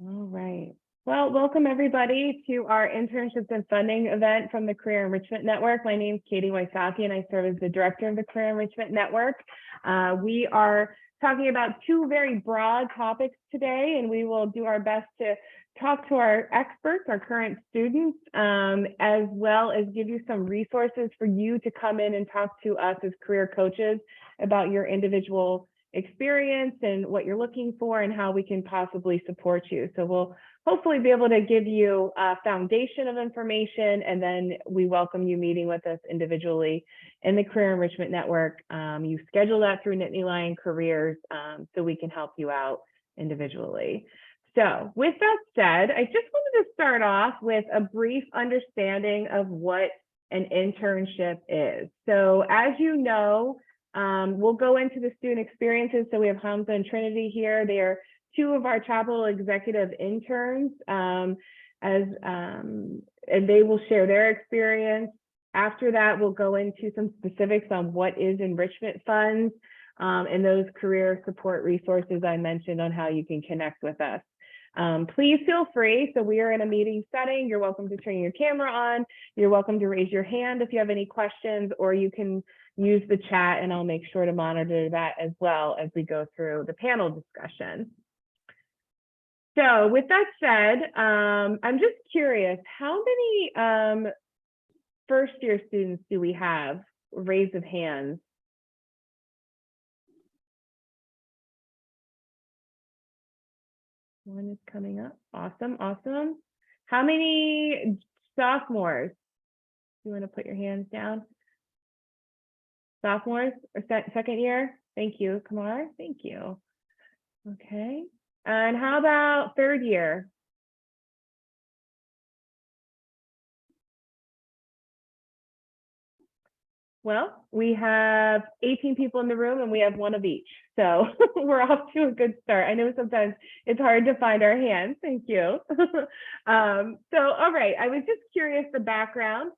All right. Well, welcome everybody to our internships and funding event from the Career Enrichment Network. My name is Katie Wysocki and I serve as the director of the Career Enrichment Network. We are talking about two very broad topics today, and we will do our best to talk to our experts, our current students, as well as give you some resources for you to come in and talk to us as career coaches about your individual experience and what you're looking for and how we can possibly support you. So we'll hopefully be able to give you a foundation of information, and then we welcome you meeting with us individually in the Career Enrichment Network. You schedule that through Nittany Lion Careers, so we can help you out individually. So with that said, I just wanted to start off with a brief understanding of what an internship is. So as you know, we'll go into the student experiences. So we have Hamza and Trinity here. They are two of our chapel executive interns, and they will share their experience. After that, we'll go into some specifics on what is enrichment funds and those career support resources I mentioned on how you can connect with us. Please feel free. So we are in a meeting setting. You're welcome to turn your camera on. You're welcome to raise your hand if you have any questions, or you can use the chat and I'll make sure to monitor that as well as we go through the panel discussion. So with that said, I'm just curious, how many first year students do we have? Raise of hands. One is coming up. Awesome, awesome. How many sophomores? You want to put your hands down? Sophomores or second year? Thank you, Kamar. Thank you. Okay. And how about third year? Well, we have 18 people in the room and we have one of each. So we're off to a good start. I know sometimes it's hard to find our hands. Thank you. All right, I was just curious the background,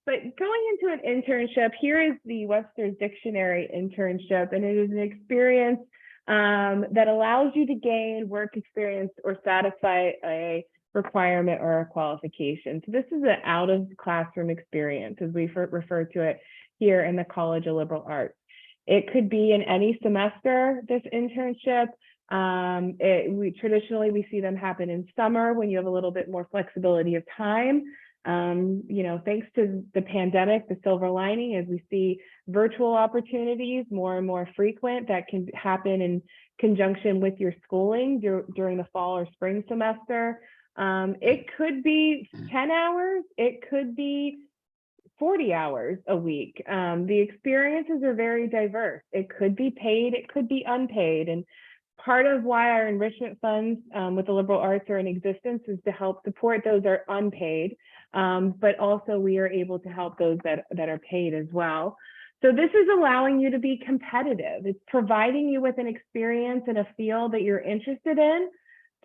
but going into an internship, here is the Webster's Dictionary internship, and it is an experience that allows you to gain work experience or satisfy a requirement or a qualification. So this is an out of classroom experience, as we refer to it here in the College of Liberal Arts. It could be in any semester, this internship. Traditionally, we see them happen in summer when you have a little bit more flexibility of time. You know, thanks to the pandemic, the silver lining is we see virtual opportunities more and more frequent that can happen in conjunction with your schooling during the fall or spring semester. It could be 10 hours, it could be 40 hours a week. The experiences are very diverse. It could be paid, it could be unpaid. And part of why our enrichment funds with the liberal arts are in existence is to help support those that are unpaid, but also we are able to help those that are paid as well. So this is allowing you to be competitive. It's providing you with an experience in a field that you're interested in,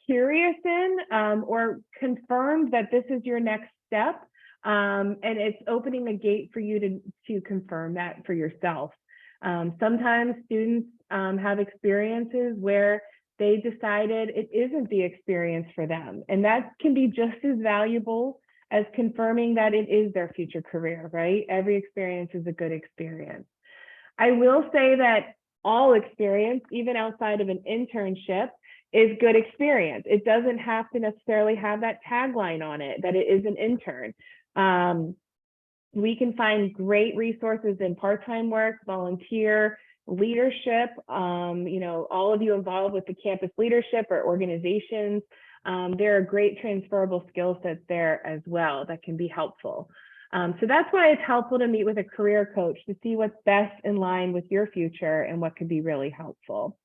curious in, or confirmed that this is your next step. And it's opening a gate for you to confirm that for yourself. Sometimes students have experiences where they decided it isn't the experience for them. And that can be just as valuable as confirming that it is their future career, right? Every experience is a good experience. I will say that all experience, even outside of an internship, is good experience. It doesn't have to necessarily have that tagline on it, that it is an intern. We can find great resources in part-time work, volunteer, leadership, you know, all of you involved with the campus leadership or organizations. There are great transferable skill sets there as well that can be helpful. So that's why it's helpful to meet with a career coach to see what's best in line with your future and what could be really helpful.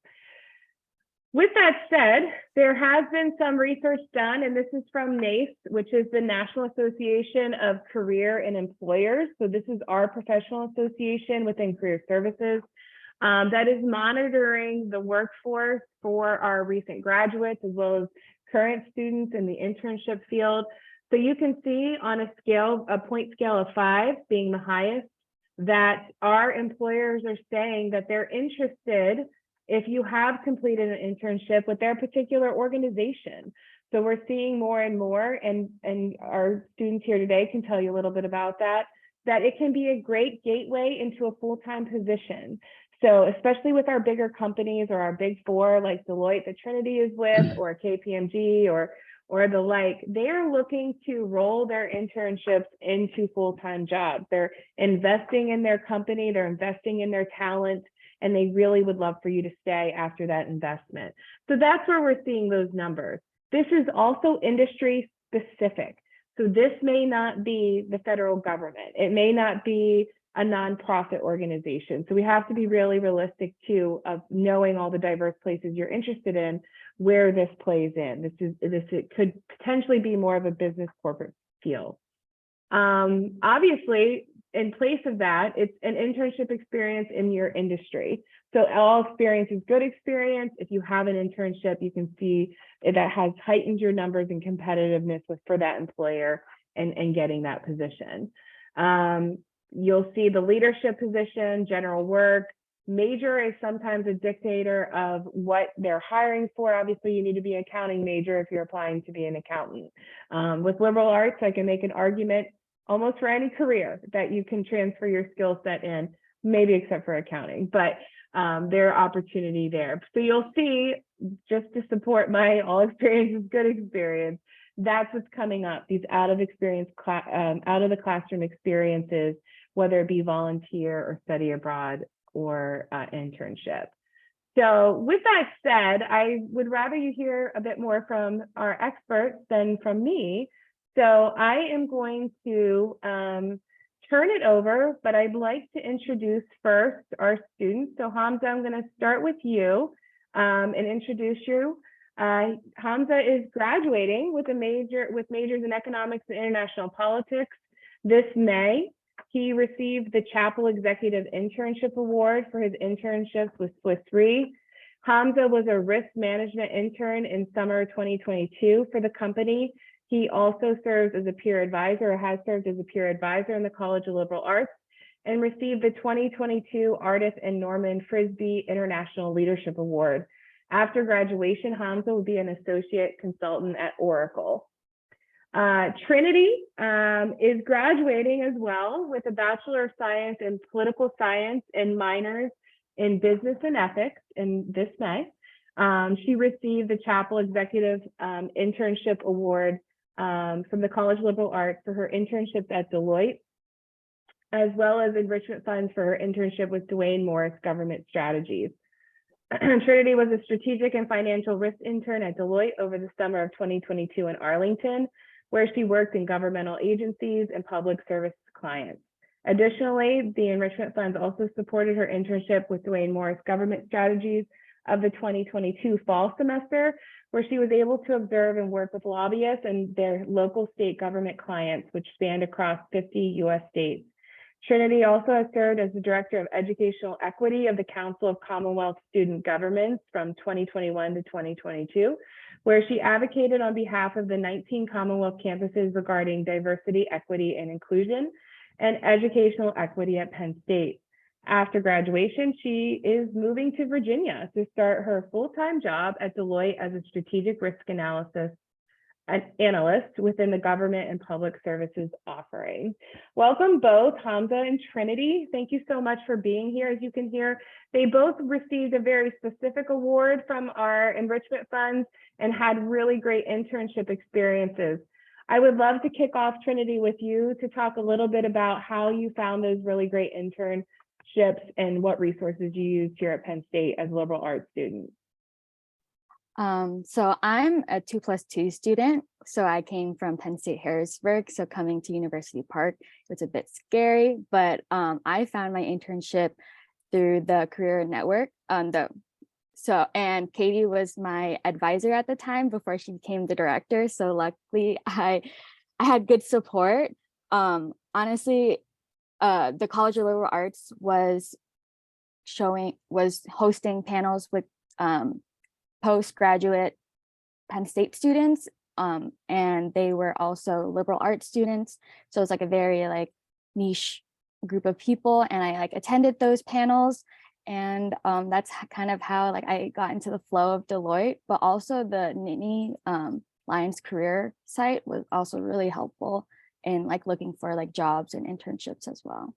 With that said, there has been some research done, and this is from NACE, which is the National Association of Career and Employers. So this is our professional association within career services that is monitoring the workforce for our recent graduates as well as current students in the internship field. So you can see on a scale, a point scale of 5 being the highest, that our employers are saying that they're interested if you have completed an internship with their particular organization. So we're seeing more and more, and our students here today can tell you a little bit about that it can be a great gateway into a full-time position. So especially with our bigger companies or our big four, like Deloitte that Trinity is with, or KPMG or the like, they're looking to roll their internships into full-time jobs. They're investing in their company, they're investing in their talent, and they really would love for you to stay after that investment. So that's where we're seeing those numbers. This is also industry specific. So this may not be the federal government. It may not be a nonprofit organization. So we have to be really realistic too of knowing all the diverse places you're interested in, where this plays in. It could potentially be more of a business corporate feel. Obviously, in place of that, it's an internship experience in your industry. So all experience is good experience. If you have an internship, you can see that has heightened your numbers and competitiveness for that employer and getting that position. You'll see the leadership position, general work. Major is sometimes a dictator of what they're hiring for. Obviously, you need to be an accounting major if you're applying to be an accountant. With liberal arts, I can make an argument almost for any career that you can transfer your skill set in, maybe except for accounting, but there are opportunity there. So you'll see, just to support my all experience is good experience, that's what's coming up, these out of the classroom experiences, whether it be volunteer or study abroad or internship. So with that said, I would rather you hear a bit more from our experts than from me. So I am going to turn it over, but I'd like to introduce first our students. So Hamza, I'm going to start with you and introduce you. Hamza is graduating with majors in economics and international politics this May. He received the Chapel Executive Internship Award for his internships with Swiss Re. Hamza was a risk management intern in summer 2022 for the company. He also serves as a peer advisor, or has served as a peer advisor in the College of Liberal Arts, and received the 2022 Ardith and Norman Frisbee International Leadership Award. After graduation, Hamza will be an associate consultant at Oracle. Trinity is graduating as well with a Bachelor of Science in Political Science and minors in Business and Ethics in this May. She received the Chapel Executive Internship Award from the College of Liberal Arts for her internships at Deloitte, as well as enrichment funds for her internship with Duane Morris Government Strategies. Trinity was a strategic and financial risk intern at Deloitte over the summer of 2022 in Arlington, where she worked in governmental agencies and public service clients. Additionally, the enrichment funds also supported her internship with Duane Morris Government Strategies of the 2022 fall semester, where she was able to observe and work with lobbyists and their local state government clients, which spanned across 50 US states. Trinity also has served as the Director of Educational Equity of the Council of Commonwealth Student Governments from 2021 to 2022, where she advocated on behalf of the 19 Commonwealth campuses regarding diversity, equity, and inclusion, and educational equity at Penn State. After graduation, she is moving to Virginia to start her full-time job at Deloitte as a strategic risk analyst within the government and public services offering. Welcome both Hamza and Trinity. Thank you so much for being here. As you can hear, they both received a very specific award from our enrichment funds and had really great internship experiences. I would love to kick off, Trinity, with you to talk a little bit about how you found those really great internships and what resources you used here at Penn State as a liberal arts student. So I'm a 2+2 student. So I came from Penn State Harrisburg. So coming to University Park, it's a bit scary, but I found my internship through the Career Network. And Katie was my advisor at the time before she became the director. So luckily I had good support. Honestly, the College of Liberal Arts was hosting panels with postgraduate Penn State students, and they were also liberal arts students. So it's like a very niche group of people, and I attended those panels, And that's kind of how like I got into the flow of Deloitte, but also the Nittany Lions career site was also really helpful in like looking for like jobs and internships as well.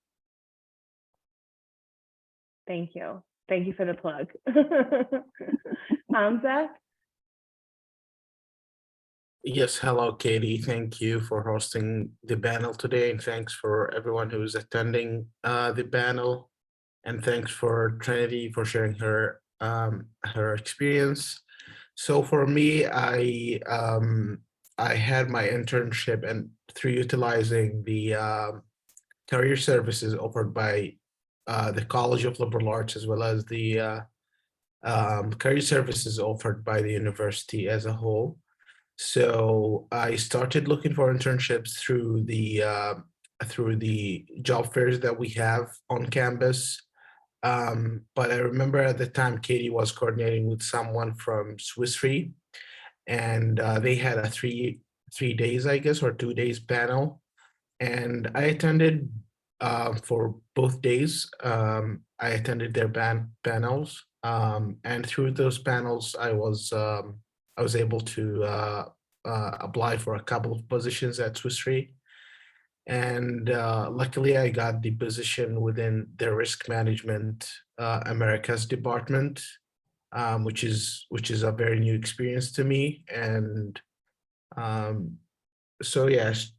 Thank you. Thank you for the plug. Hamza? Yes, hello, Katie. Thank you for hosting the panel today, and thanks for everyone who's attending the panel. And thanks for Trinity for sharing her experience. So for me, I had my internship and through utilizing the career services offered by the College of Liberal Arts as well as the career services offered by the university as a whole. So I started looking for internships through the job fairs that we have on campus. But I remember at the time Katie was coordinating with someone from Swiss Re, and they had a three days, I guess, or 2 days panel, and I attended for both days. I attended their panels, and through those panels, I was able to apply for a couple of positions at Swiss Re. And luckily, I got the position within their risk management Americas department, which is a very new experience to me. And so, yes,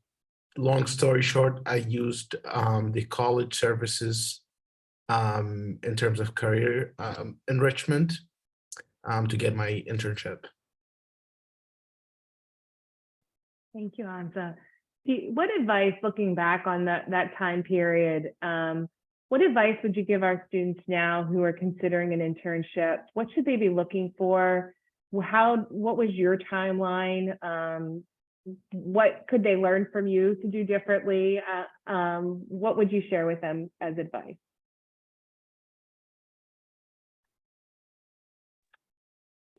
long story short, I used the college services in terms of career enrichment to get my internship. Thank you, Hamza. What advice, looking back on that time period, what advice would you give our students now who are considering an internship? What should they be looking for? What was your timeline? What could they learn from you to do differently? What would you share with them as advice?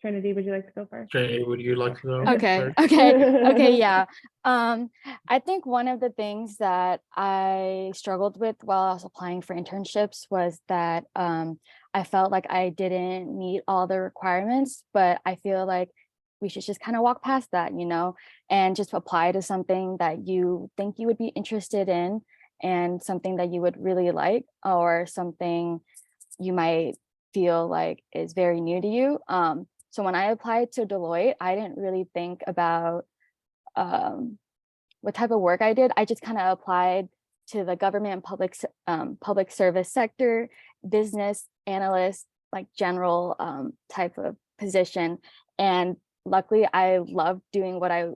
Trinity, would you like to go first? Trinity, would you like to go Okay, first? okay, yeah. I think one of the things that I struggled with while I was applying for internships was that I felt like I didn't meet all the requirements, but I feel like we should just kind of walk past that, you know, and just apply to something that you think you would be interested in and something that you would really like, or something you might feel like is very new to you. So when I applied to Deloitte, I didn't really think about what type of work I did. I just kind of applied to the government and public service sector, business analyst, like general type of position. And luckily, I loved doing what I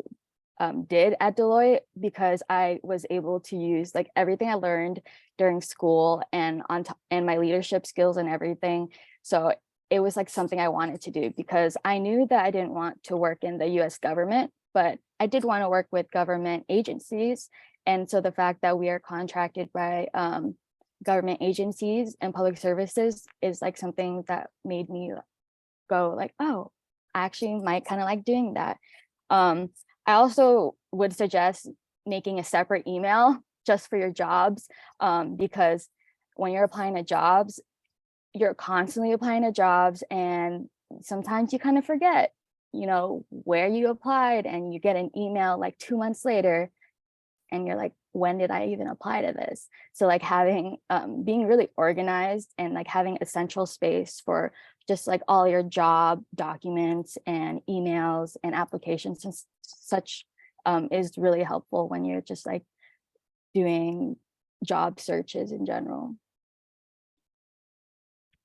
did at Deloitte, because I was able to use like everything I learned during school and and my leadership skills and everything. So it was like something I wanted to do, because I knew that I didn't want to work in the US government, but I did want to work with government agencies. And so the fact that we are contracted by government agencies and public services is like something that made me go like, oh, I actually might kind of like doing that. I also would suggest making a separate email just for your jobs, because when you're applying to jobs, you're constantly applying to jobs, and sometimes you kind of forget, you know, where you applied, and you get an email like 2 months later and you're like, when did I even apply to this? So like having being really organized and like having a central space for just like all your job documents and emails and applications and such is really helpful when you're just like doing job searches in general.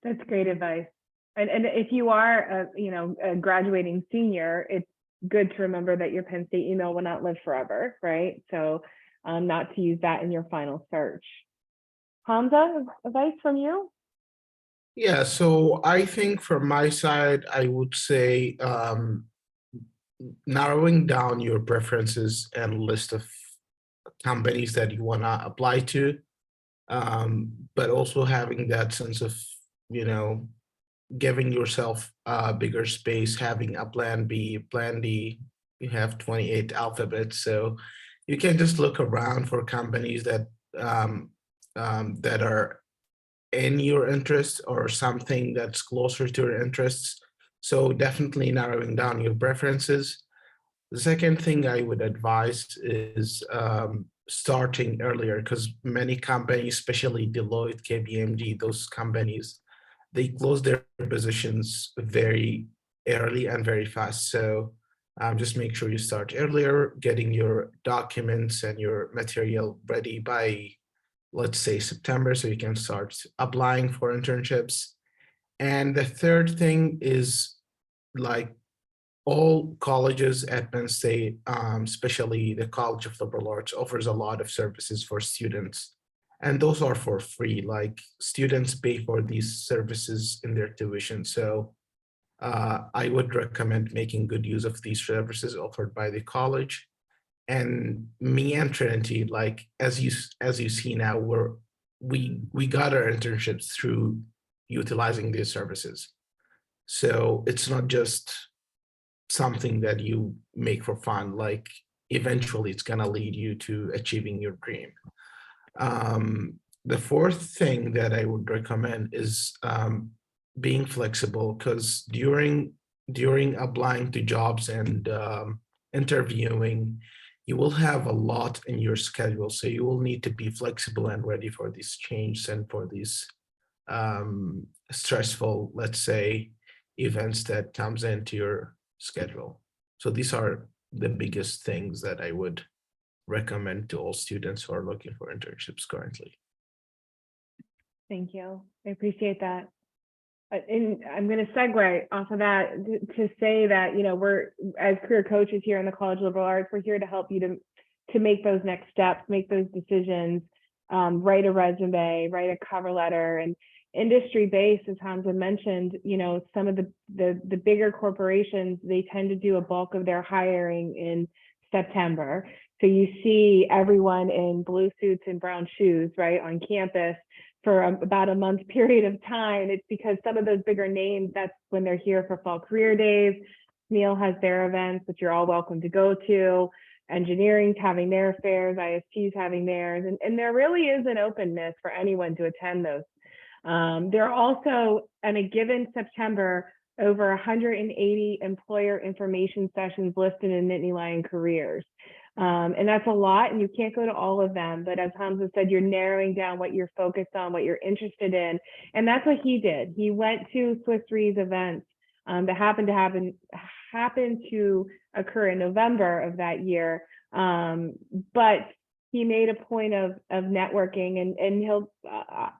That's great advice. And if you are a graduating senior, it's good to remember that your Penn State email will not live forever, right? So not to use that in your final search. Hamza, advice from you? Yeah, so I think from my side, I would say narrowing down your preferences and list of companies that you want to apply to, but also having that sense of, you know, giving yourself a bigger space, having a plan B, plan D. You have 28 alphabets, so you can just look around for companies that that are in your interest or something that's closer to your interests. So definitely narrowing down your preferences. The second thing I would advise is starting earlier, because many companies, especially Deloitte, KPMG, those companies, they close their positions very early and very fast. So just make sure you start earlier, getting your documents and your material ready by, let's say, September, so you can start applying for internships. And the third thing is, like, all colleges at Penn State, especially the College of Liberal Arts, offers a lot of services for students. And those are for free. Like, students pay for these services in their tuition. So I would recommend making good use of these services offered by the college. And me and Trinity, like, as you see now, we got our internships through utilizing these services. So it's not just something that you make for fun. Like, eventually it's gonna lead you to achieving your dream. The fourth thing that I would recommend is being flexible, because during applying to jobs and interviewing, you will have a lot in your schedule. So you will need to be flexible and ready for these changes and for these stressful, let's say, events that comes into your schedule. So these are the biggest things that I would recommend to all students who are looking for internships currently. Thank you. I appreciate that. And I'm going to segue off of that to say that, you know, we're, as career coaches here in the College of Liberal Arts, we're here to help you to make those next steps, make those decisions, write a resume, write a cover letter. And industry based, as Hamza mentioned, you know, some of the bigger corporations, they tend to do a bulk of their hiring in September. So you see everyone in blue suits and brown shoes, right, on campus for about a month period of time. It's because some of those bigger names, that's when they're here for fall career days. Neil has their events, which you're all welcome to go to. Engineering's having their fairs, IST's having theirs, and there really is an openness for anyone to attend those. There are also, in a given September, over 180 employer information sessions listed in Nittany Lion Careers. And that's a lot, and you can't go to all of them. But as Hamza said, you're narrowing down what you're focused on, what you're interested in. And that's what he did. He went to Swiss Re's events that happened to occur in November of that year. But he made a point of networking, and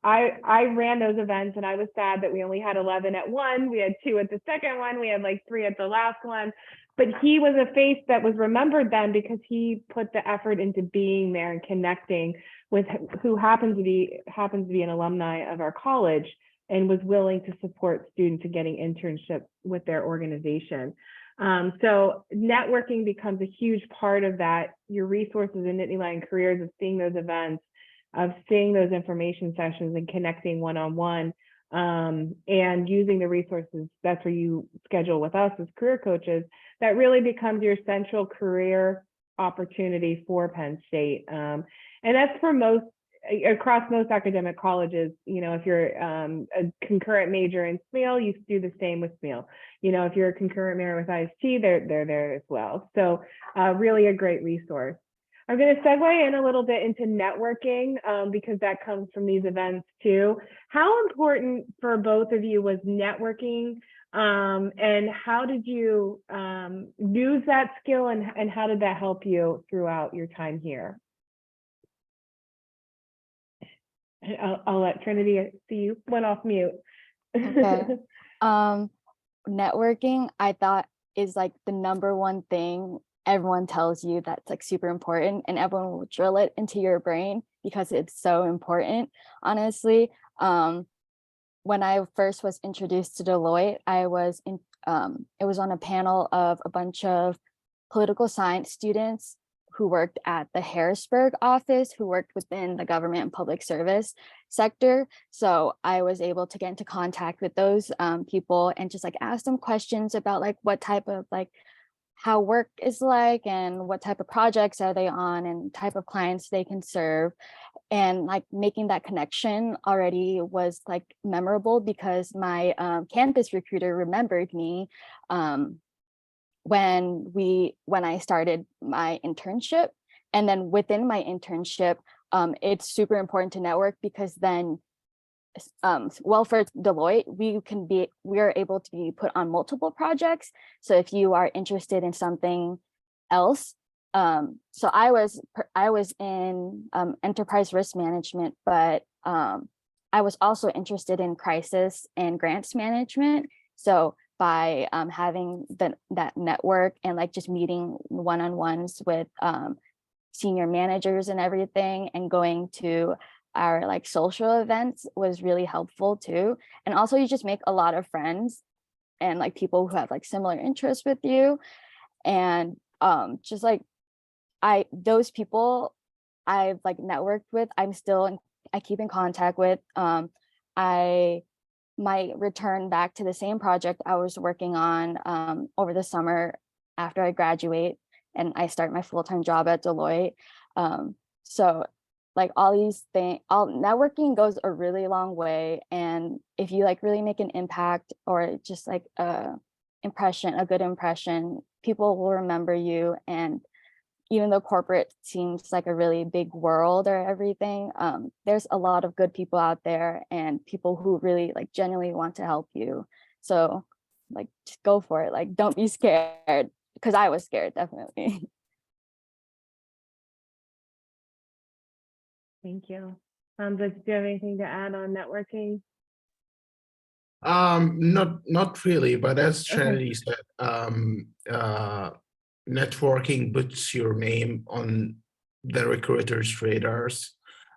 I ran those events, and I was sad that we only had 11 at one. We had 2 at the second one. We had like 3 at the last one. But he was a face that was remembered then because he put the effort into being there and connecting with who happens to be an alumni of our college and was willing to support students in getting internships with their organization. So networking becomes a huge part of that. Your resources in Nittany Lion Careers, of seeing those events, of seeing those information sessions and connecting one-on-one, and using the resources. That's where you schedule with us as career coaches. That really becomes your central career opportunity for Penn State. And that's for across most academic colleges. You know, if you're a concurrent major in SMEAL, you do the same with SMEAL. You know, if you're a concurrent major with IST, they're there as well. So really a great resource. I'm going to segue in a little bit into networking because that comes from these events too. How important for both of you was networking, and how did you use that skill, and how did that help you throughout your time here? I'll let Trinity see you went off mute. Okay. Networking, I thought, is like the #1 thing everyone tells you that's like super important, and everyone will drill it into your brain because it's so important. Honestly, when I first was introduced to Deloitte, it was on a panel of a bunch of political science students who worked at the Harrisburg office, who worked within the government and public service sector. So I was able to get into contact with those people and just like ask them questions about like what type of like how work is like and what type of projects are they on and type of clients they can serve. And like making that connection already was like memorable because my campus recruiter remembered me when I started my internship. And then within my internship, it's super important to network because then well, for Deloitte, we are able to be put on multiple projects. So if you are interested in something else, so I was in enterprise risk management, but I was also interested in crisis and grants management. So by having that network and like just meeting one-on-ones with senior managers and everything, and going to our like social events was really helpful too. And also you just make a lot of friends and like people who have like similar interests with you. And just like those people I've like networked with, I keep in contact with. I might return back to the same project I was working on over the summer after I graduate and I start my full-time job at Deloitte. So like all these things, all networking goes a really long way. And if you like really make an impact or just like a good impression, people will remember you. And even though corporate seems like a really big world or everything, there's a lot of good people out there and people who really like genuinely want to help you. So like just go for it. Like don't be scared, because I was scared, definitely. Thank you. Hamza, do you have anything to add on networking? Not really, but as Okay. Trinity said, networking puts your name on the recruiters' radars.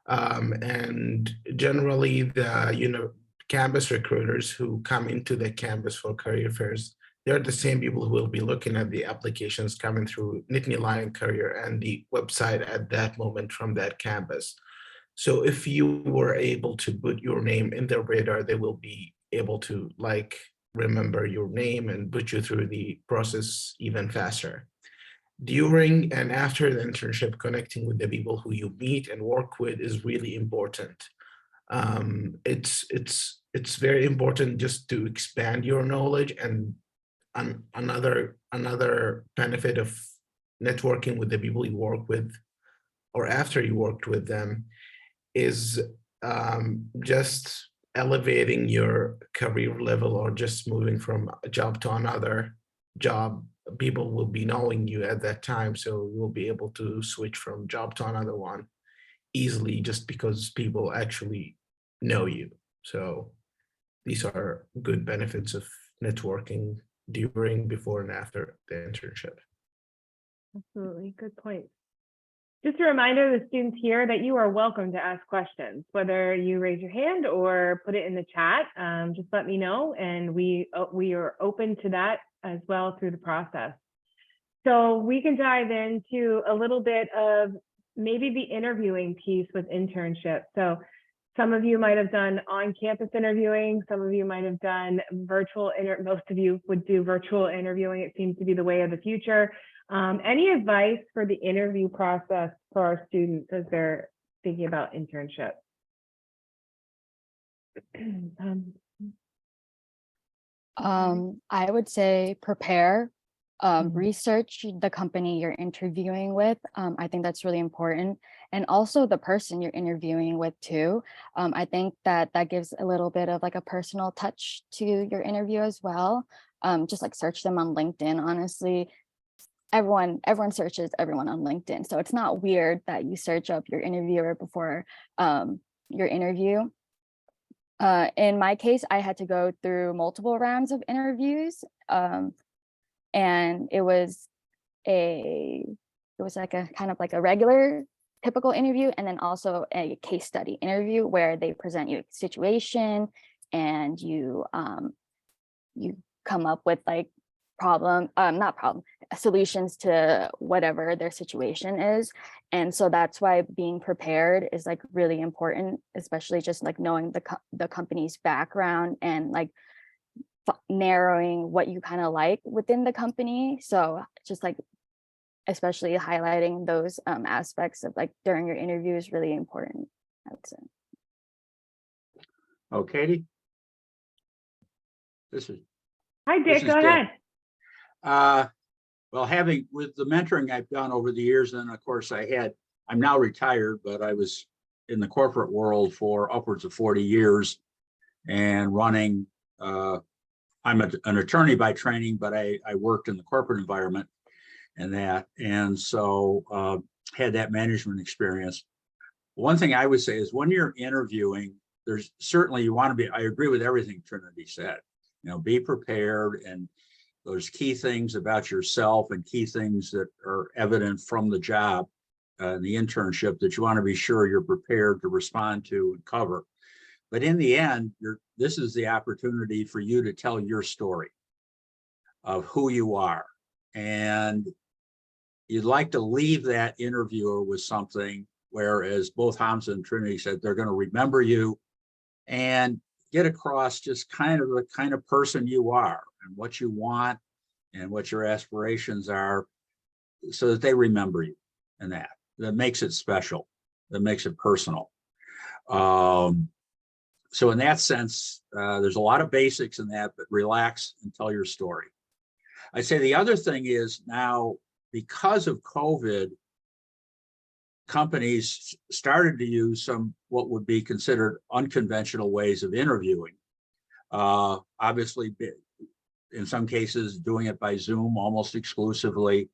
And generally the campus recruiters who come into the campus for career fairs, they're the same people who will be looking at the applications coming through Nittany Lion Career and the website at that moment from that campus. So if you were able to put your name in their radar, they will be able to like remember your name and put you through the process even faster. During and after the internship, connecting with the people who you meet and work with is really important. It's very important just to expand your knowledge. And another benefit of networking with the people you work with or after you worked with them is just elevating your career level or just moving from a job to another job. People will be knowing you at that time, so you'll be able to switch from job to another one easily just because people actually know you. So these are good benefits of networking during, before, and after the internship. Absolutely. Good point. Just a reminder to the students here that you are welcome to ask questions, whether you raise your hand or put it in the chat. Just let me know, and we are open to that as well through the process. So we can dive into a little bit of maybe the interviewing piece with internships. So some of you might have done on-campus interviewing. Some of you might have done virtual. Most of you would do virtual interviewing. It seems to be the way of the future. Any advice for the interview process for our students as they're thinking about internships? I would say prepare, research the company you're interviewing with. I think that's really important. And also the person you're interviewing with too. I think that gives a little bit of like a personal touch to your interview as well. Just like search them on LinkedIn, honestly. Everyone searches everyone on LinkedIn. So it's not weird that you search up your interviewer before your interview. In my case, I had to go through multiple rounds of interviews. And it was like a kind of like a regular typical interview, and then also a case study interview where they present you a situation and you come up with like solutions to whatever their situation is. And so that's why being prepared is like really important, especially just like knowing the company's background and like narrowing what you kind of like within the company. So just like especially highlighting those aspects of like during your interview is really important, I would say. Oh, Katie? Hi, This Dick, is go Dick. ahead. Well, having with the mentoring I've done over the years, and of course I'm now retired, but I was in the corporate world for upwards of 40 years and running, I'm an attorney by training, but I worked in the corporate environment and so had that management experience. One thing I would say is when you're interviewing, there's certainly you want to be, I agree with everything Trinity said, be prepared, and there's key things about yourself and key things that are evident from the job and the internship that you want to be sure you're prepared to respond to and cover. But in the end, this is the opportunity for you to tell your story of who you are. And you'd like to leave that interviewer with something, whereas both Hamza and Trinity said they're going to remember you and get across just kind of the kind of person you are and what you want and what your aspirations are, so that they remember you. And that makes it special, that makes it personal. So in that sense, there's a lot of basics in that, but relax and tell your story. I'd say the other thing is now, because of COVID, companies started to use some what would be considered unconventional ways of interviewing. Obviously, in some cases, doing it by Zoom almost exclusively,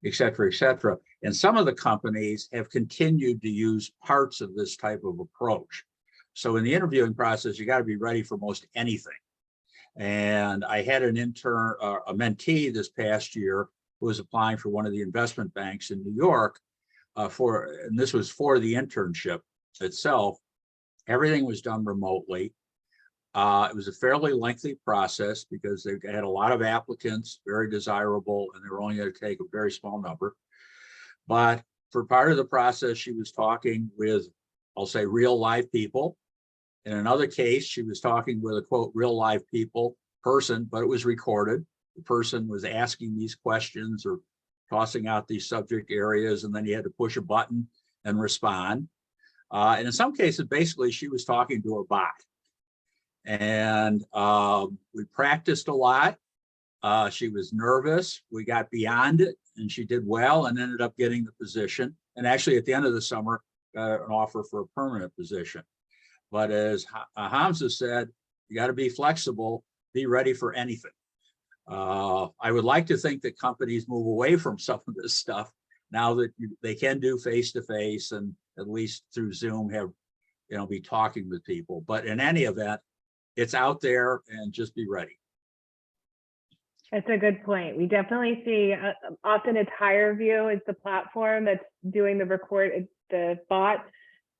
et cetera, et cetera. And some of the companies have continued to use parts of this type of approach. So in the interviewing process, you got to be ready for most anything. And I had an intern, a mentee this past year who was applying for one of the investment banks in New York and this was for the internship itself. Everything was done remotely. It was a fairly lengthy process because they had a lot of applicants, very desirable, and they were only going to take a very small number. But for part of the process, she was talking with, I'll say, real live people. In another case, she was talking with a quote, real live person, but it was recorded. The person was asking these questions or tossing out these subject areas, and then you had to push a button and respond. And in some cases, basically, she was talking to a bot. And we practiced a lot. She was nervous. We got beyond it, and she did well and ended up getting the position. And actually, at the end of the summer, got an offer for a permanent position. But as Hamza said, you got to be flexible, be ready for anything. I would like to think that companies move away from some of this stuff now that they can do face-to-face and at least through Zoom have, be talking with people. But in any event, it's out there and just be ready. That's a good point. We definitely see often it's HireVue is the platform that's doing the record, it's the bot,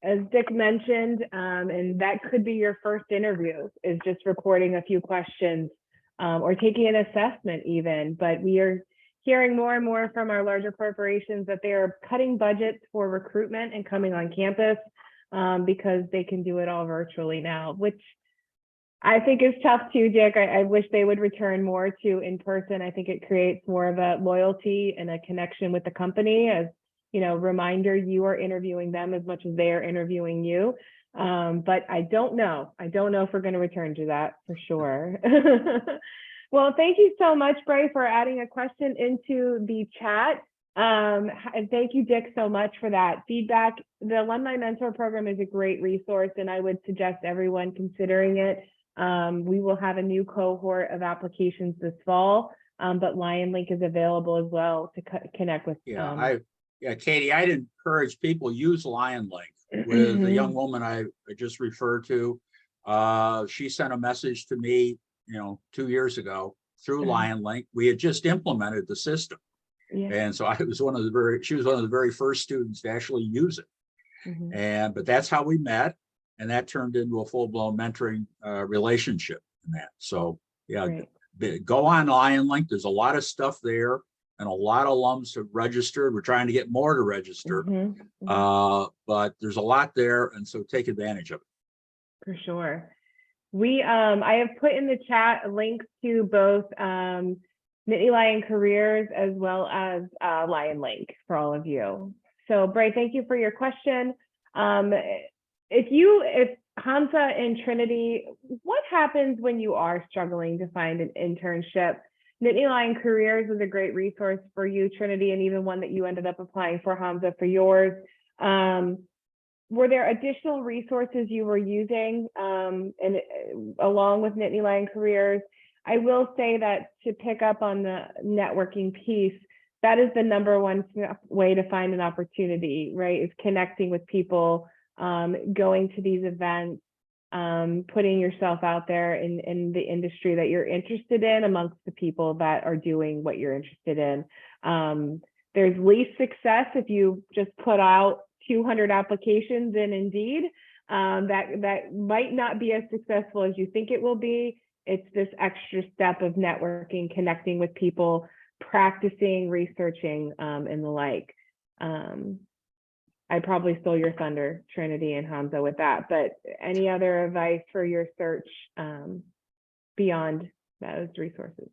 as Dick mentioned, and that could be your first interview, is just recording a few questions or taking an assessment even. But we are hearing more and more from our larger corporations that they are cutting budgets for recruitment and coming on campus because they can do it all virtually now, which I think is tough too, Dick. I wish they would return more to in person. I think it creates more of a loyalty and a connection with the company. As reminder, you are interviewing them as much as they are interviewing you. But I don't know. I don't know if we're going to return to that for sure. Well, thank you so much, Bray, for adding a question into the chat. And thank you, Dick, so much for that feedback. The Alumni Mentor Program is a great resource, and I would suggest everyone considering it. We will have a new cohort of applications this fall, but LionLink is available as well to connect with. Katie, I'd encourage people use LionLink. With the young woman I just referred to, she sent a message to me, 2 years ago through LionLink. We had just implemented the system, and so she was one of the very first students to actually use it. But that's how we met, and that turned into a full-blown mentoring relationship in that. So go on LionLink. There's a lot of stuff there, and a lot of alums have registered. We're trying to get more to register, but there's a lot there, and so take advantage of it. For sure. I have put in the chat links to both Nittany Lion Careers as well as Lion Link for all of you. So Bray, thank you for your question. If Hamza and Trinity, what happens when you are struggling to find an internship? Nittany Lion Careers is a great resource for you, Trinity, and even one that you ended up applying for, Hamza, for yours. Were there additional resources you were using along with Nittany Lion Careers? I will say that to pick up on the networking piece, that is the #1 way to find an opportunity, right? Is connecting with people, going to these events, putting yourself out there in the industry that you're interested in amongst the people that are doing what you're interested in. There's least success if you just put out 200 applications in Indeed. That might not be as successful as you think it will be. It's this extra step of networking, connecting with people, practicing, researching, and the like. I probably stole your thunder, Trinity and Hamza, with that, but any other advice for your search beyond those resources?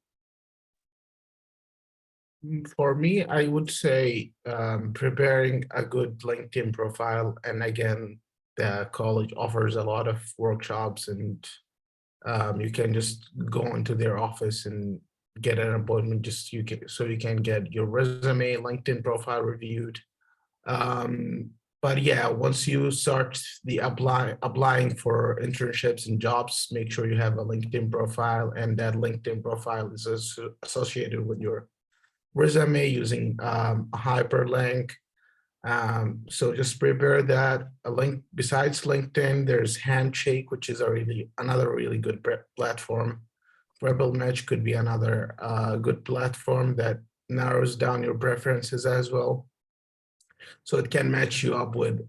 For me, I would say preparing a good LinkedIn profile. And again, the college offers a lot of workshops, and you can just go into their office and get an appointment just so you can get your resume, LinkedIn profile reviewed. But yeah, once you start the applying for internships and jobs, make sure you have a LinkedIn profile, and that LinkedIn profile is associated with your resume using a hyperlink. So just prepare that. A link besides LinkedIn, there's Handshake, which is another really good platform. Rebel Match could be another good platform that narrows down your preferences as well. So it can match you up with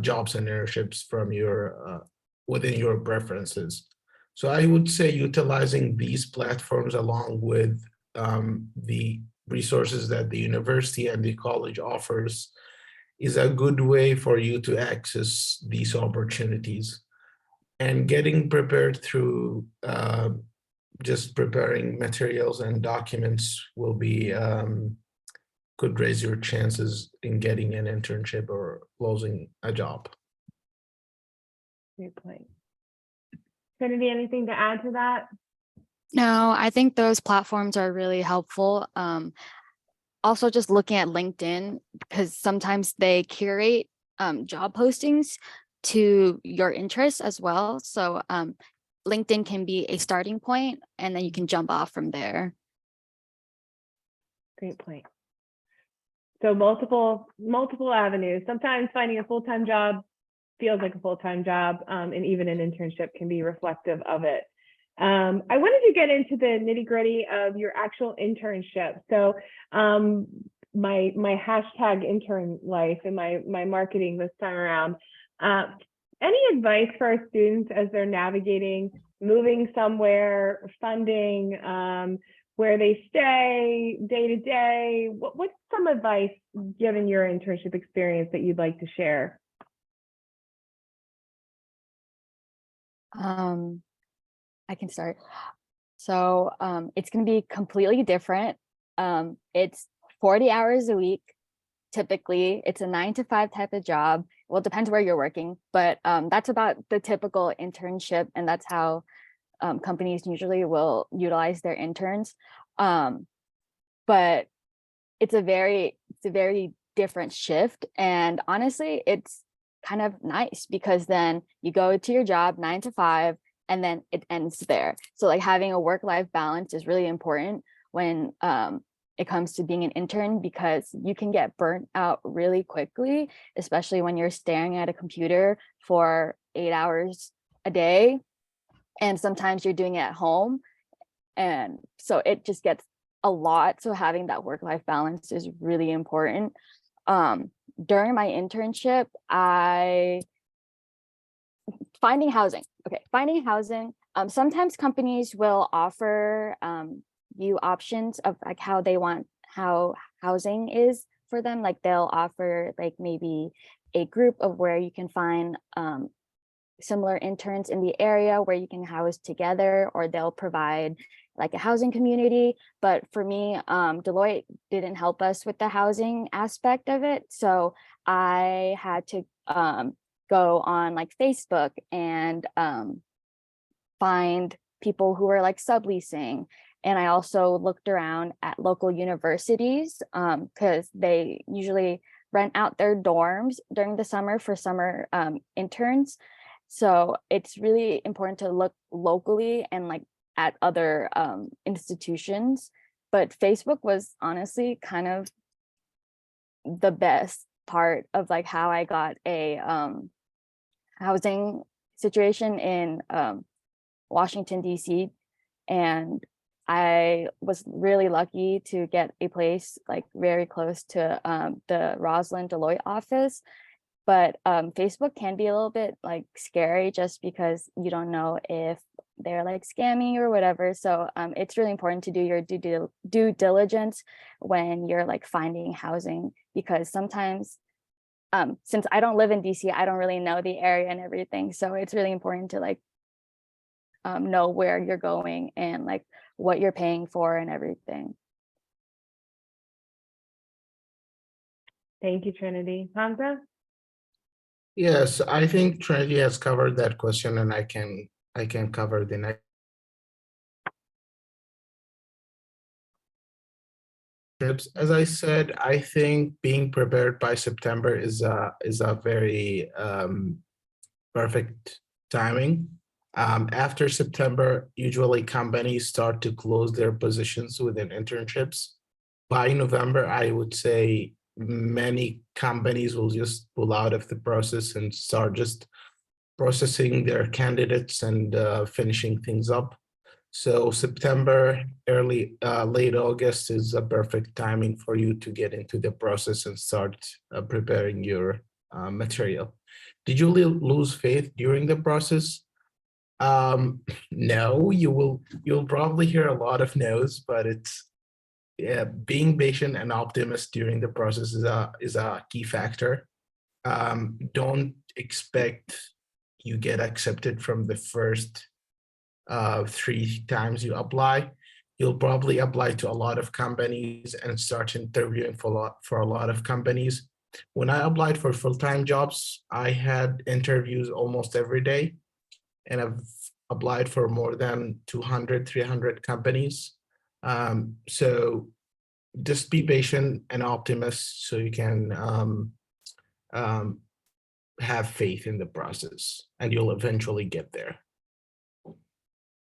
jobs and internships from your within your preferences. So I would say utilizing these platforms along with the resources that the university and the college offers is a good way for you to access these opportunities. And getting prepared through just preparing materials and documents will be could raise your chances in getting an internship or closing a job. Great point. Trinity, anything to add to that? No, I think those platforms are really helpful. Also just looking at LinkedIn, because sometimes they curate job postings to your interests as well. So LinkedIn can be a starting point, and then you can jump off from there. Great point. So multiple avenues. Sometimes finding a full-time job feels like a full-time job, and even an internship can be reflective of it. I wanted to get into the nitty-gritty of your actual internship. So my hashtag intern life and my marketing this time around. Any advice for our students as they're navigating moving somewhere, funding, where they stay day to day? What's some advice given your internship experience that you'd like to share? I can start. So it's going to be completely different. It's 40 hours a week. Typically, it's a 9-to-5 type of job. Well, it depends where you're working, but that's about the typical internship, and that's how companies usually will utilize their interns. But it's a very different shift, and honestly, it's kind of nice because then you go to your job 9 to 5, and then it ends there. So like having a work-life balance is really important when it comes to being an intern, because you can get burnt out really quickly, especially when you're staring at a computer for 8 hours a day. And sometimes you're doing it at home. And so it just gets a lot. So having that work-life balance is really important. During my internship, finding housing. Sometimes companies will offer you options of like how housing is for them. Like they'll offer like maybe a group of where you can find similar interns in the area where you can house together, or they'll provide like a housing community. But for me, Deloitte didn't help us with the housing aspect of it. So I had to go on like Facebook and find people who were like subleasing. And I also looked around at local universities because they usually rent out their dorms during the summer for summer interns. So it's really important to look locally and like at other institutions. But Facebook was honestly kind of the best part of like how I got a housing situation in Washington, D.C. And I was really lucky to get a place like very close to the Roslyn Deloitte office. But Facebook can be a little bit like scary just because you don't know if they're like scamming or whatever. So it's really important to do your due diligence when you're like finding housing, because sometimes since I don't live in DC, I don't really know the area and everything. So it's really important to like know where you're going and like what you're paying for and everything. Thank you, Trinity. Hamza? Yes, I think Trinity has covered that question, and I can cover the next. As I said, I think being prepared by September is a very perfect timing. After September, usually companies start to close their positions within internships. By November, I would say many companies will just pull out of the process and start just processing their candidates and finishing things up. So September, late August is a perfect timing for you to get into the process and start preparing your material. Did you lose faith during the process? No, you'll probably hear a lot of no's, but it's being patient and optimist during the process is a key factor. Don't expect you get accepted from the first 3 times you apply. You'll probably apply to a lot of companies and start interviewing for a lot of companies. When I applied for full-time jobs, I had interviews almost every day, and I've applied for more than 200, 300 companies. So just be patient and optimist so you can have faith in the process, and you'll eventually get there.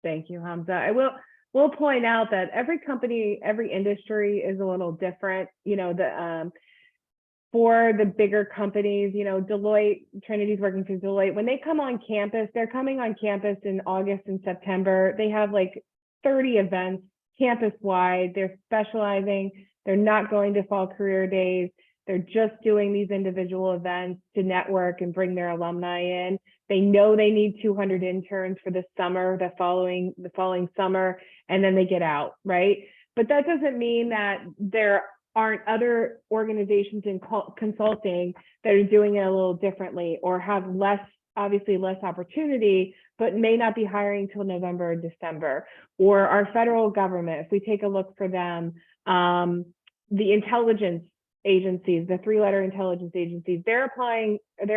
Thank you, Hamza. I will point out that every company, every industry is a little different. You know, for the bigger companies, you know, Deloitte, Trinity's working through Deloitte. When they come on campus, they're coming on campus in August and September. They have like 30 events campus-wide. They're specializing. They're not going to fall career days. They're just doing these individual events to network and bring their alumni in. They know they need 200 interns for the summer, the following summer, and then they get out, right? But that doesn't mean that there aren't other organizations in consulting that are doing it a little differently or have obviously less opportunity, but may not be hiring till November or December. Or our federal government, if we take a look for them, the intelligence agencies, the 3-letter intelligence agencies, their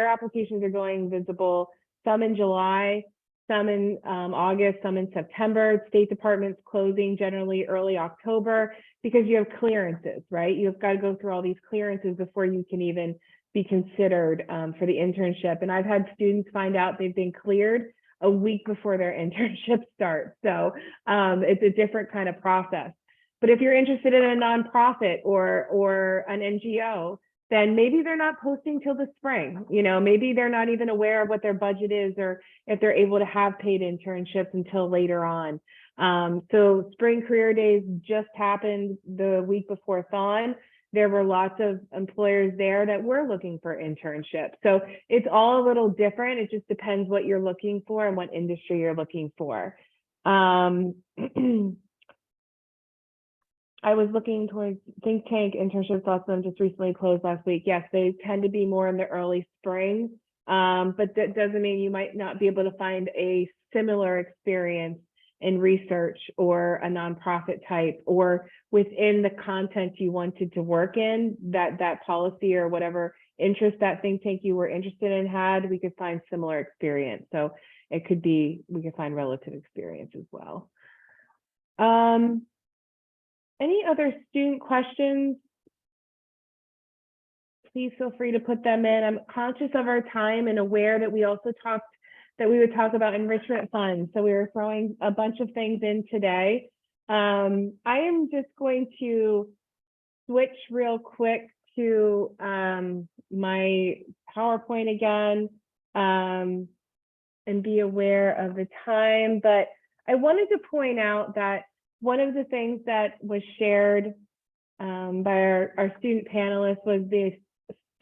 applications are going visible, some in July, some in August, some in September. State Department's closing generally early October because you have clearances, right? You've got to go through all these clearances before you can even be considered for the internship. And I've had students find out they've been cleared a week before their internship starts. So it's a different kind of process. But if you're interested in a nonprofit or an NGO, then maybe they're not posting till the spring. You know, maybe they're not even aware of what their budget is or if they're able to have paid internships until later on. So spring career days just happened the week before Thon. There were lots of employers there that were looking for internships. So it's all a little different. It just depends what you're looking for and what industry you're looking for. I was looking towards think tank internships. Lots of them just recently closed last week. Yes, they tend to be more in the early spring. but that doesn't mean you might not be able to find a similar experience in research or a nonprofit type, or within the content you wanted to work in, that policy or whatever interest that think tank you were interested in had, we could find similar experience. So it could be, we could find relative experience as well. Any other student questions? Please feel free to put them in. I'm conscious of our time and aware that we also talked that we would talk about enrichment funds. So we were throwing a bunch of things in today. I am just going to switch real quick to my PowerPoint again and be aware of the time. But I wanted to point out that one of the things that was shared by our student panelists was the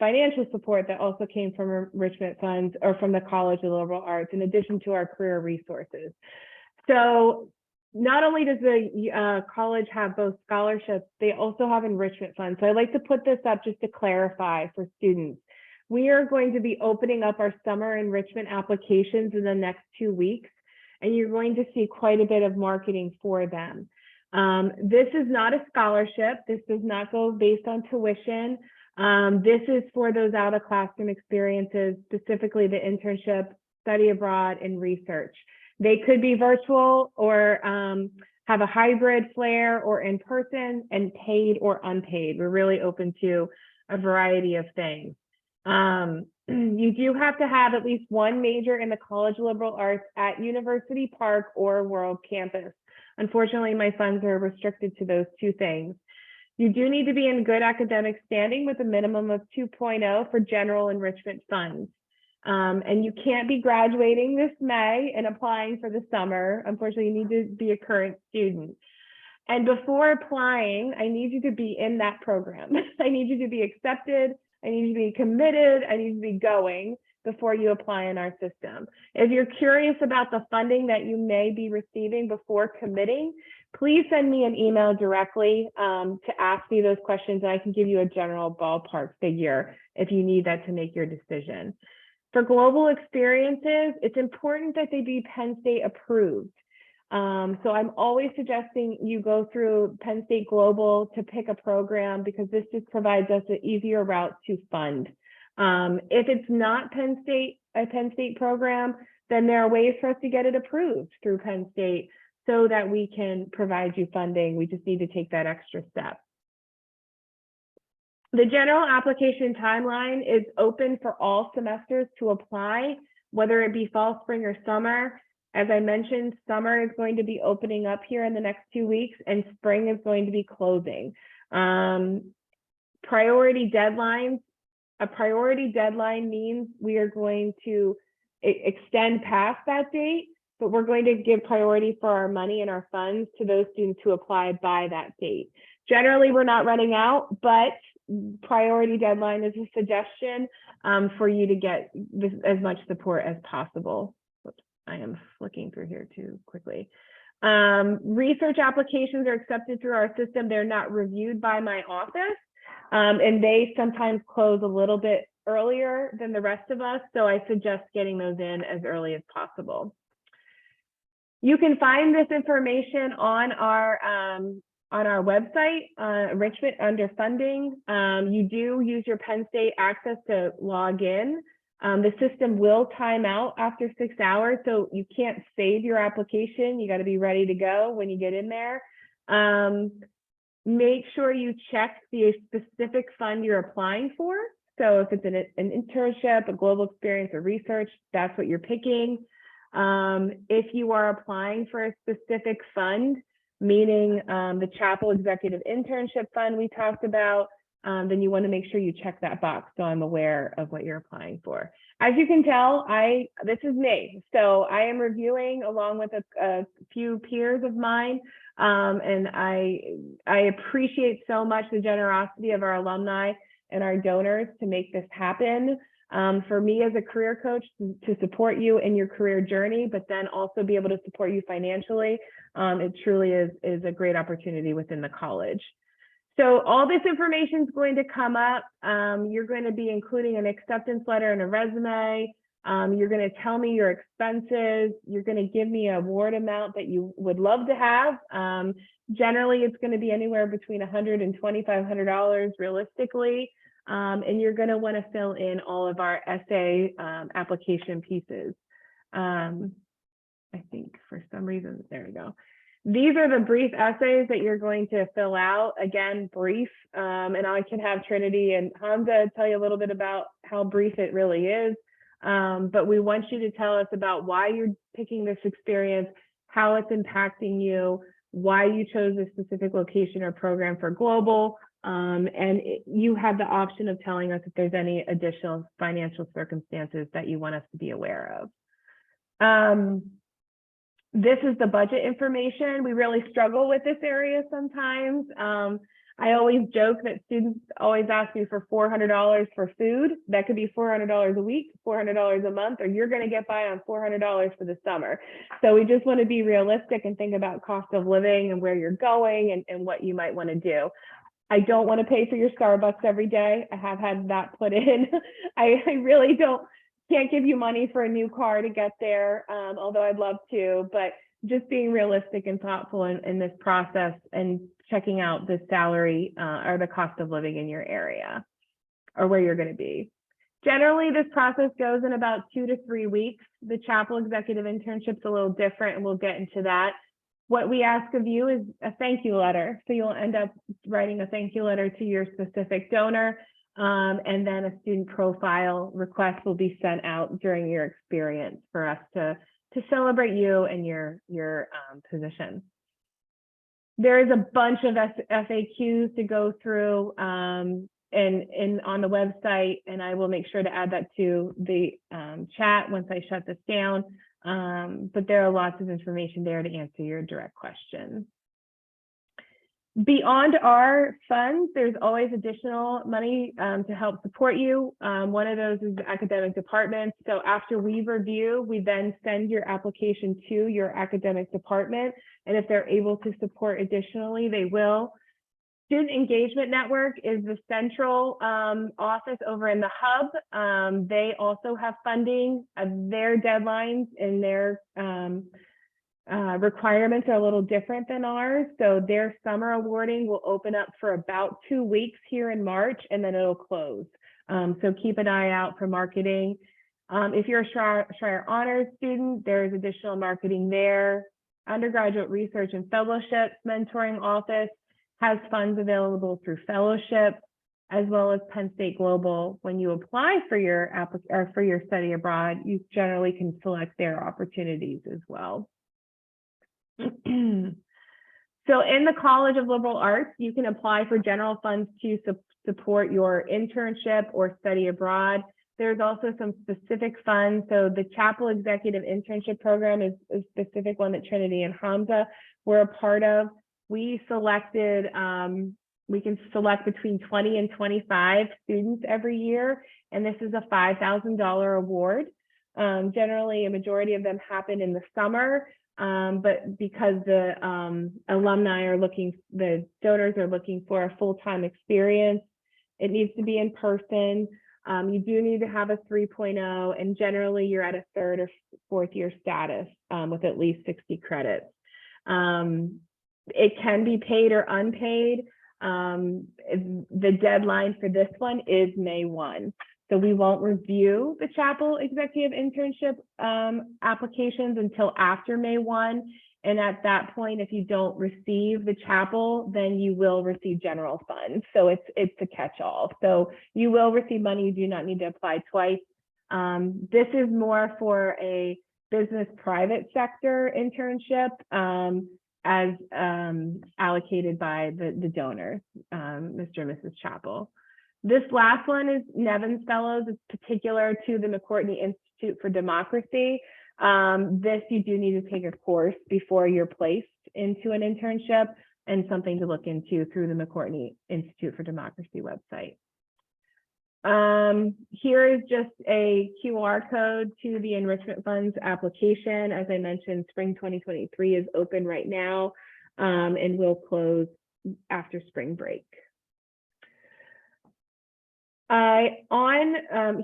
financial support that also came from enrichment funds or from the College of Liberal Arts, in addition to our career resources. So not only does the college have both scholarships, they also have enrichment funds. So I'd like to put this up just to clarify for students. We are going to be opening up our summer enrichment applications in the next 2 weeks, and you're going to see quite a bit of marketing for them. This is not a scholarship. This does not go based on tuition. This is for those out of classroom experiences, specifically the internship, study abroad, and research. They could be virtual or have a hybrid flair or in person, and paid or unpaid. We're really open to a variety of things. You do have to have at least one major in the College of Liberal Arts at University Park or World Campus. Unfortunately, my funds are restricted to those two things. You do need to be in good academic standing with a minimum of 2.0 for general enrichment funds. And you can't be graduating this May and applying for the summer. Unfortunately, you need to be a current student. And before applying, I need you to be in that program. I need you to be accepted. I need you to be committed. I need you to be going before you apply in our system. If you're curious about the funding that you may be receiving before committing, please send me an email directly to ask me those questions, and I can give you a general ballpark figure if you need that to make your decision. For global experiences, it's important that they be Penn State approved. So I'm always suggesting you go through Penn State Global to pick a program, because this just provides us an easier route to fund. If it's not a Penn State program, then there are ways for us to get it approved through Penn State so that we can provide you funding. We just need to take that extra step. The general application timeline is open for all semesters to apply, whether it be fall, spring, or summer. As I mentioned, summer is going to be opening up here in the next 2 weeks, and spring is going to be closing. Priority deadlines. A priority deadline means we are going to extend past that date, but we're going to give priority for our money and our funds to those students who apply by that date. Generally, we're not running out, but priority deadline is a suggestion for you to get as much support as possible. Oops, I am flicking through here too quickly. Research applications are accepted through our system. They're not reviewed by my office, and they sometimes close a little bit earlier than the rest of us. So I suggest getting those in as early as possible. You can find this information on our website, Enrichment under funding. You do use your Penn State access to log in. The system will time out after 6 hours, so you can't save your application. You got to be ready to go when you get in there. Make sure you check the specific fund you're applying for. So if it's an internship, a global experience, or research, that's what you're picking. If you are applying for a specific fund, meaning the Chapel Executive Internship Fund we talked about, then you want to make sure you check that box so I'm aware of what you're applying for. As you can tell, this is me. So I am reviewing along with a few peers of mine, and I appreciate so much the generosity of our alumni and our donors to make this happen. For me as a career coach to support you in your career journey, but then also be able to support you financially. It truly is a great opportunity within the college. So all this information is going to come up. You're going to be including an acceptance letter and a resume. You're going to tell me your expenses. You're going to give me an award amount that you would love to have. Generally, it's going to be anywhere between $100 and $2,500 realistically. And you're going to want to fill in all of our essay application pieces. I think for some reason, there we go. These are the brief essays that you're going to fill out. Again, brief, and I can have Trinity and Hamza tell you a little bit about how brief it really is. But we want you to tell us about why you're picking this experience, how it's impacting you, why you chose a specific location or program for global. You have the option of telling us if there's any additional financial circumstances that you want us to be aware of. This is the budget information. We really struggle with this area sometimes. I always joke that students always ask me for $400 for food. That could be $400 a week, $400 a month, or you're going to get by on $400 for the summer. So we just want to be realistic and think about cost of living and where you're going and what you might want to do. I don't want to pay for your Starbucks every day. I have had that put in. I really can't give you money for a new car to get there, although I'd love to, but just being realistic and thoughtful in this process and checking out the salary or the cost of living in your area or where you're going to be. Generally, this process goes in about 2 to 3 weeks. The Chapel Executive Internship's a little different, and we'll get into that. What we ask of you is a thank you letter. So you'll end up writing a thank you letter to your specific donor. And then a student profile request will be sent out during your experience for us to celebrate you and your position. There is a bunch of FAQs to go through and on the website, and I will make sure to add that to the chat once I shut this down. But there are lots of information there to answer your direct questions. Beyond our funds, there's always additional money to help support you. One of those is the academic department. So after we review, we then send your application to your academic department. And if they're able to support additionally, they will. Student Engagement Network is the central office over in the hub. They also have funding. Their deadlines and their requirements are a little different than ours. So their summer awarding will open up for about 2 weeks here in March, and then it'll close. So keep an eye out for marketing. If you're a Schreier Honors student, there's additional marketing there. Undergraduate Research and Fellowships Mentoring Office has funds available through fellowship, as well as Penn State Global. When you apply for your study abroad, you generally can select their opportunities as well. So in the College of Liberal Arts, you can apply for general funds to support your internship or study abroad. There's also some specific funds. So the Chapel Executive Internship Program is a specific one that Trinity and Hamza were a part of. We selected, we can select between 20 and 25 students every year, and this is a $5,000 award. Generally, a majority of them happen in the summer. But because the alumni are the donors are looking for a full-time experience, it needs to be in person. You do need to have a 3.0, and generally you're at a 3rd or 4th year status with at least 60 credits. It can be paid or unpaid. The deadline for this one is May 1. So we won't review the Chapel Executive Internship applications until after May 1. And at that point, if you don't receive the Chapel, then you will receive general funds. So it's a catch-all. So you will receive money. You do not need to apply twice. This is more for a business private sector internship as allocated by the donors, Mr. and Mrs. Chapel. This last one is Nevins Fellows. It's particular to the McCourtney Institute for Democracy. This you do need to take a course before you're placed into an internship, and something to look into through the McCourtney Institute for Democracy website. Here is just a QR code to the Enrichment Funds application. As I mentioned, spring 2023 is open right now and will close after spring break.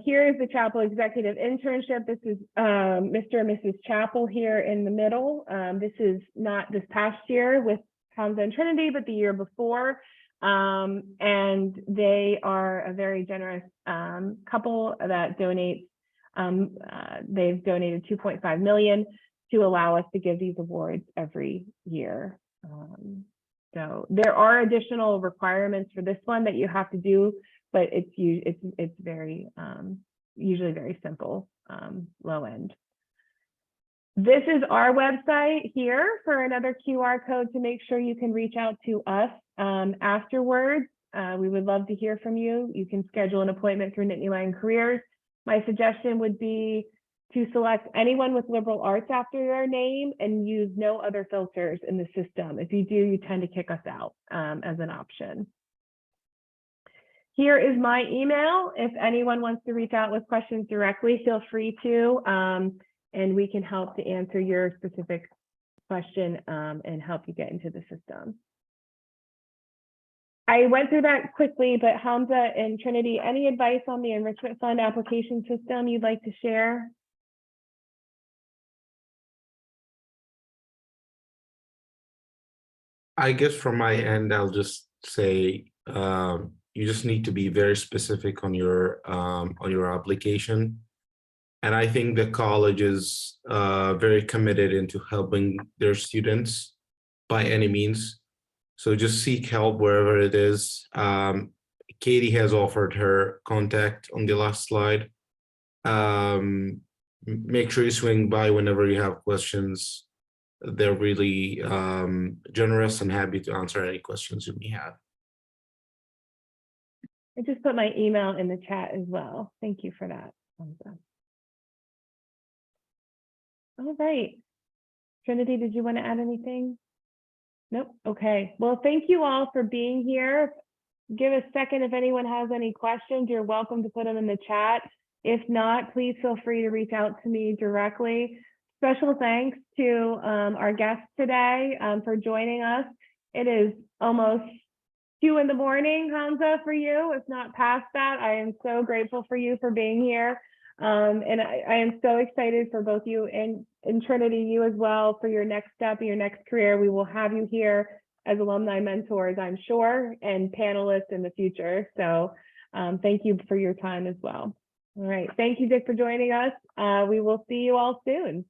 Here is the Chapel Executive Internship. This is Mr. and Mrs. Chapel here in the middle. This is not this past year with Hamza and Trinity, but the year before. And they are a very generous couple that donates. They've donated 2.5 million to allow us to give these awards every year. So there are additional requirements for this one that you have to do, but it's very usually very simple, low end. This is our website here for another QR code to make sure you can reach out to us afterwards. We would love to hear from you. You can schedule an appointment through Nittany Lion Careers. My suggestion would be to select anyone with liberal arts after their name and use no other filters in the system. If you do, you tend to kick us out as an option. Here is my email. If anyone wants to reach out with questions directly, feel free to, and we can help to answer your specific question and help you get into the system. I went through that quickly, but Hamza and Trinity, any advice on the enrichment fund application system you'd like to share? I guess from my end, I'll just say you just need to be very specific on your application. And I think the college is very committed into helping their students by any means. So just seek help wherever it is. Katie has offered her contact on the last slide. Make sure you swing by whenever you have questions. They're really generous and happy to answer any questions you may have. I just put my email in the chat as well. Thank you for that. All right. Trinity, did you want to add anything? Nope. Okay. Well, thank you all for being here. Give a second if anyone has any questions. You're welcome to put them in the chat. If not, please feel free to reach out to me directly. Special thanks to our guests today for joining us. It is almost 2 in the morning, Hamza, for you, if not past that. I am so grateful for you for being here. And I am so excited for both you and Trinity, you as well, for your next step, your next career. We will have you here as alumni mentors, I'm sure, and panelists in the future. So thank you for your time as well. All right. Thank you, Dick, for joining us. We will see you all soon.